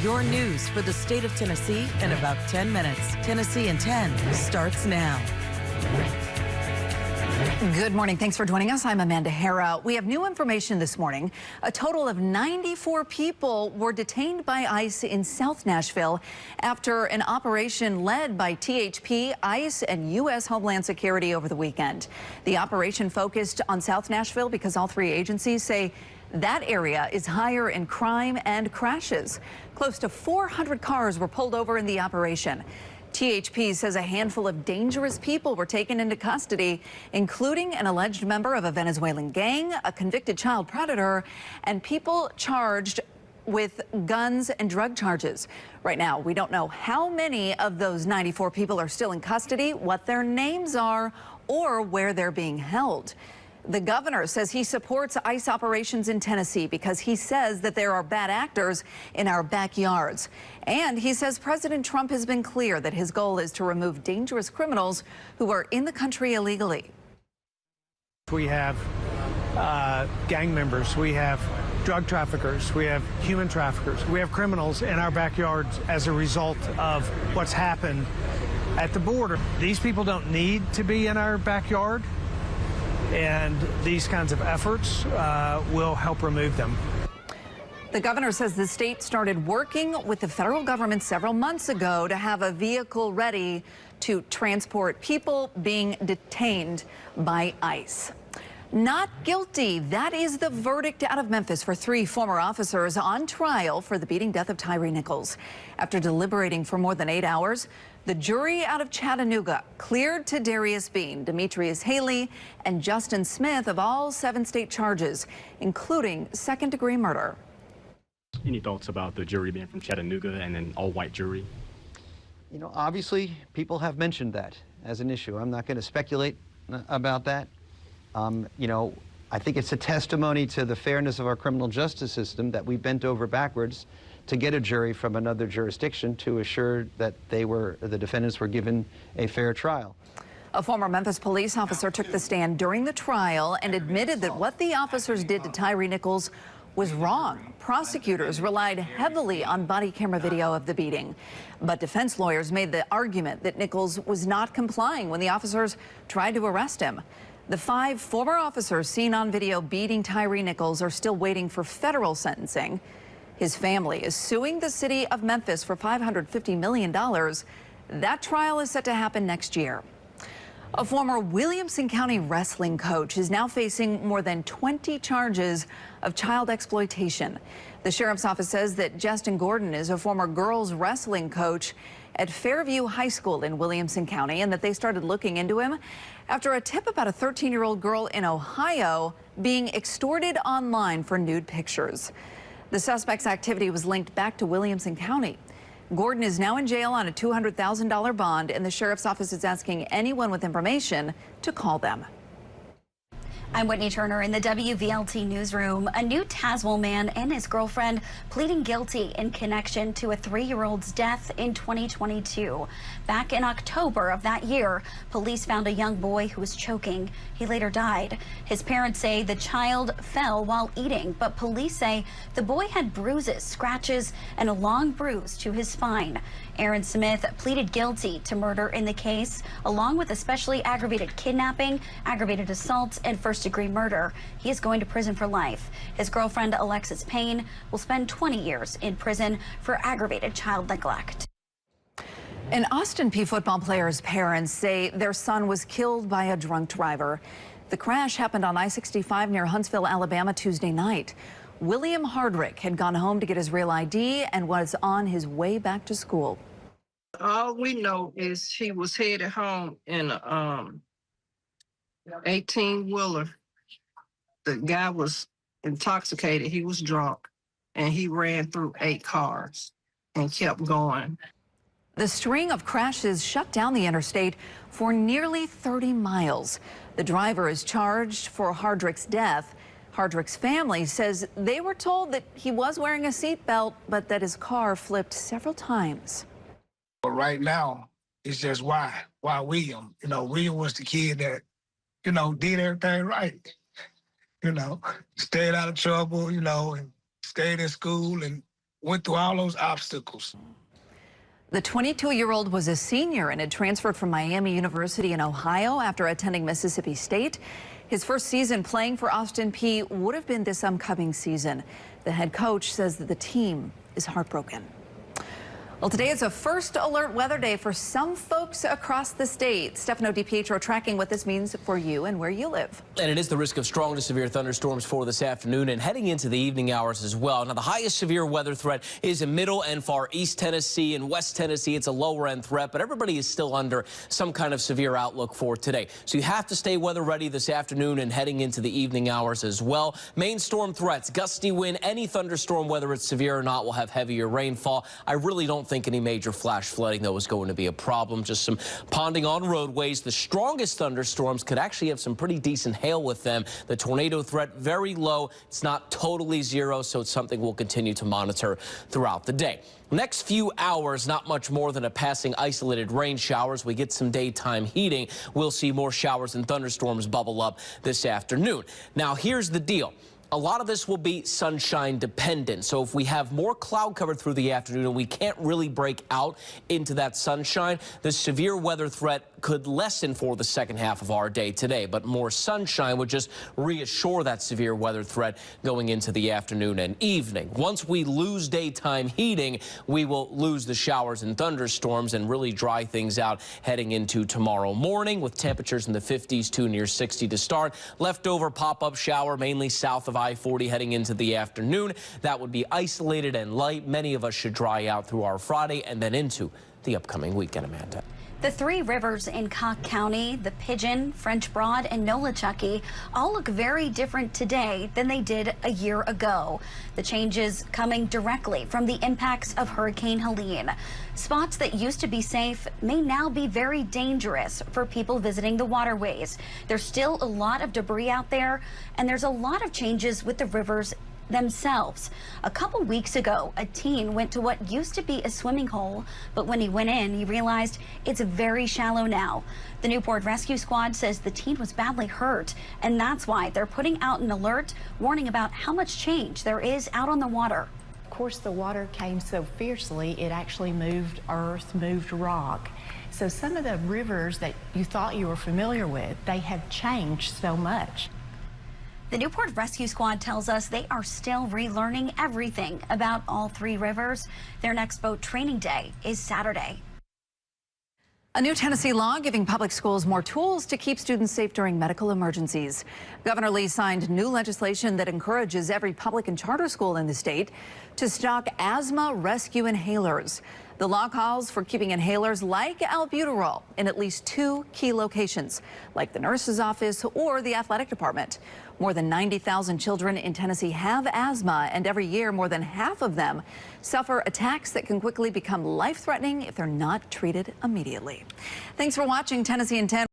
Your news for the state of Tennessee in about 10 minutes. Tennessee in 10 starts now. Good morning. Thanks for joining us. I'm Amanda Hara. We have new information this morning. A total of 94 people were detained by ICE in South Nashville after an operation led by THP, ICE, and U.S. Homeland Security over the weekend. The operation focused on South Nashville because all three agencies say that area is higher in crime and crashes. Close to 400 cars were pulled over in the operation. THP says a handful of dangerous people were taken into custody, including an alleged member of a Venezuelan gang, a convicted child predator, and people charged with guns and drug charges. Right now, we don't know how many of those 94 people are still in custody, what their names are, or where they're being held. The governor says he supports ICE operations in Tennessee because he says that there are bad actors in our backyards. And he says President Trump has been clear that his goal is to remove dangerous criminals who are in the country illegally. We have gang members, we have drug traffickers, we have human traffickers, we have criminals in our backyards as a result of what's happened at the border. These people don't need to be in our backyard. And these kinds of efforts will help remove them. The governor says the state started working with the federal government several months ago to have a vehicle ready to transport people being detained by ICE. Not guilty. That is the verdict out of Memphis for three former officers on trial for the beating death of Tyreek Nichols. After deliberating for more than 8 hours, the jury out of Chattanooga cleared Tadarius Bean, Demetrius Haley, and Justin Smith of all 7 state charges, including second-degree murder. Any thoughts about the jury being from Chattanooga and an all-white jury? You know, obviously, people have mentioned that as an issue. I'm not going to speculate about that. You know, I think it's a testimony to the fairness of our criminal justice system that we bent over backwards to get a jury from another jurisdiction to assure that the defendants were given a fair trial. A former Memphis police officer took the stand during the trial and admitted that what the officers did to Tyreek Nichols was wrong. Prosecutors relied heavily on body camera video of the beating, but defense lawyers made the argument that Nichols was not complying when the officers tried to arrest him. The 5 former officers seen on video beating Tyreek Nichols are still waiting for federal sentencing. His family is suing the city of Memphis for $550 million. That trial is set to happen next year. A former Williamson County wrestling coach is now facing more than 20 charges of child exploitation. The sheriff's office says that Justin Gordon is a former girls wrestling coach at Fairview High School in Williamson County, and that they started looking into him after a tip about a 13-year-old girl in Ohio being extorted online for nude pictures. The suspect's activity was linked back to Williamson County. Gordon is now in jail on a $200,000 bond, and the sheriff's office is asking anyone with information to call them. I'm Whitney Turner in the WVLT newsroom. A new Tazewell man and his girlfriend pleading guilty in connection to a 3-year-old's death in 2022. Back in October of that year, police found a young boy who was choking. He later died. His parents say the child fell while eating, but police say the boy had bruises, scratches, and a long bruise to his spine. Aaron Smith pleaded guilty to murder in the case, along with especially aggravated kidnapping, aggravated assault, and first-degree murder. He is going to prison for life. His girlfriend, Alexis Payne, will spend 20 years in prison for aggravated child neglect. An Austin Peay football player's parents say their son was killed by a drunk driver. The crash happened on I-65 near Huntsville, Alabama, Tuesday night. William Hardrick had gone home to get his real ID and was on his way back to school. All we know is he was headed home in a 18-wheeler. The guy was intoxicated. He was drunk, and he ran through 8 cars and kept going. The string of crashes shut down the interstate for nearly 30 miles. The driver is charged for Hardrick's death. Hardrick's family says they were told that he was wearing a seatbelt, but that his car flipped several times. But right now, it's just why William? You know, William was the kid that, you know, did everything right. You know, stayed out of trouble, you know, and stayed in school and went through all those obstacles. The 22-year-old was a senior and had transferred from Miami University in Ohio after attending Mississippi State. His first season playing for Austin Peay would have been this upcoming season. The head coach says that the team is heartbroken. Well, today is a first alert weather day for some folks across the state. Stefano DiPietro tracking what this means for you and where you live. And it is the risk of strong to severe thunderstorms for this afternoon and heading into the evening hours as well. Now, the highest severe weather threat is in middle and far east Tennessee and west Tennessee. It's a lower end threat, but everybody is still under some kind of severe outlook for today. So you have to stay weather ready this afternoon and heading into the evening hours as well. Main storm threats, gusty wind, any thunderstorm, whether it's severe or not, will have heavier rainfall. I really don't think any major flash flooding, though, is going to be a problem. Just some ponding on roadways. The strongest thunderstorms could actually have some pretty decent hail with them. The tornado threat very low. It's not totally zero, so it's something we'll continue to monitor throughout the day. Next few hours, not much more than a passing isolated rain showers. We get some daytime heating. We'll see more showers and thunderstorms bubble up this afternoon. Now, here's the deal. A lot of this will be sunshine dependent. So if we have more cloud cover through the afternoon and we can't really break out into that sunshine, the severe weather threat could lessen for the second half of our day today. But more sunshine would just reassure that severe weather threat going into the afternoon and evening. Once we lose daytime heating, we will lose the showers and thunderstorms and really dry things out heading into tomorrow morning with temperatures in the 50s to near 60 to start. Leftover pop-up shower mainly south of I-40 heading into the afternoon. That would be isolated and light. Many of us should dry out through our Friday and then into the upcoming weekend, Amanda. The three rivers in Cock County, the Pigeon, French Broad, and Nolichucky, all look very different today than they did a year ago. The changes coming directly from the impacts of Hurricane Helene. Spots that used to be safe may now be very dangerous for people visiting the waterways. There's still a lot of debris out there, and there's a lot of changes with the rivers themselves. A couple weeks ago, a teen went to what used to be a swimming hole, but when he went in, he realized it's very shallow now. The Newport Rescue Squad says the teen was badly hurt, and that's why they're putting out an alert warning about how much change there is out on the water. Of course, the water came so fiercely, it actually moved earth, moved rock. So some of the rivers that you thought you were familiar with, they have changed so much. The Newport Rescue Squad tells us they are still relearning everything about all three rivers. Their next boat training day is Saturday. A new Tennessee law giving public schools more tools to keep students safe during medical emergencies. Governor Lee signed new legislation that encourages every public and charter school in the state to stock asthma rescue inhalers. The law calls for keeping inhalers like albuterol in at least 2 key locations, like the nurse's office or the athletic department. More than 90,000 children in Tennessee have asthma, and every year more than half of them suffer attacks that can quickly become life-threatening if they're not treated immediately. Thanks for watching Tennessee in 10.